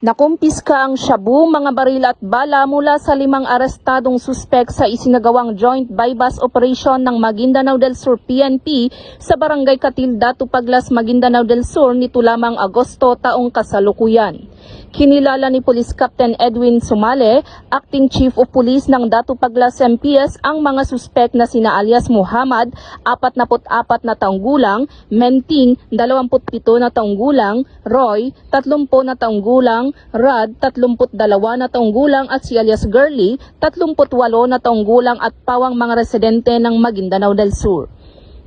Nakumpiska ang shabu, mga baril at bala mula sa 5 arestadong suspek sa isinagawang joint bypass operation ng Maguindanao del Sur PNP sa Barangay Catilda, Tupaglas, Maguindanao del Sur nito lamang Agosto taong kasalukuyan. Kinilala ni Police Captain Edwin Sumale, Acting Chief of Police ng Datupaglas MPS, ang mga suspek na sina alias Muhammad, 44 na taong gulang, Menting, 27 na taong gulang, Roy, 30 na taong gulang, Rad, 32 na taong gulang at si alias Girly, 38 na taong gulang at pawang mga residente ng Maguindanao del Sur.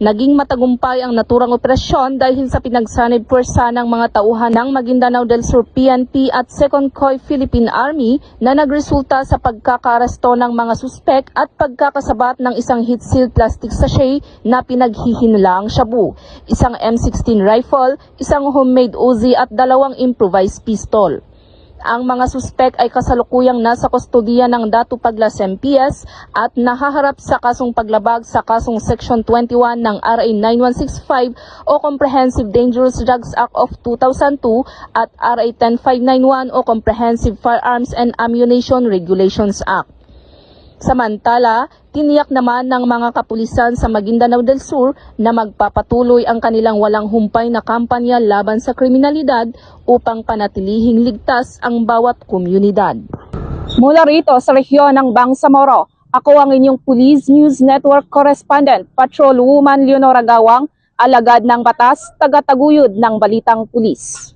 Naging matagumpay ang naturang operasyon dahil sa pinagsanib puwersa ng mga tauhan ng Maguindanao del Sur PNP at 2nd COI Philippine Army na nagresulta sa pagkakaaresto ng mga suspek at pagkakasabat ng isang heat-sealed plastic sachet na pinaghihinlaang shabu, isang M16 rifle, isang homemade Uzi at 2 improvised pistol. Ang mga suspek ay kasalukuyang nasa kustodiya ng Datupaglas MPS at nahaharap sa kasong paglabag sa kasong Section 21 ng RA 9165 o Comprehensive Dangerous Drugs Act of 2002 at RA 10591 o Comprehensive Firearms and Ammunition Regulations Act. Samantala, tiniyak naman ng mga kapulisan sa Maguindanao del Sur na magpapatuloy ang kanilang walang humpay na kampanya laban sa kriminalidad upang panatilihing ligtas ang bawat komunidad. Mula rito sa rehiyon ng Bangsamoro, ako ang inyong Police News Network Correspondent, Patrolwoman Leonora Gawang, alagad ng batas, tagataguyod ng Balitang Pulis.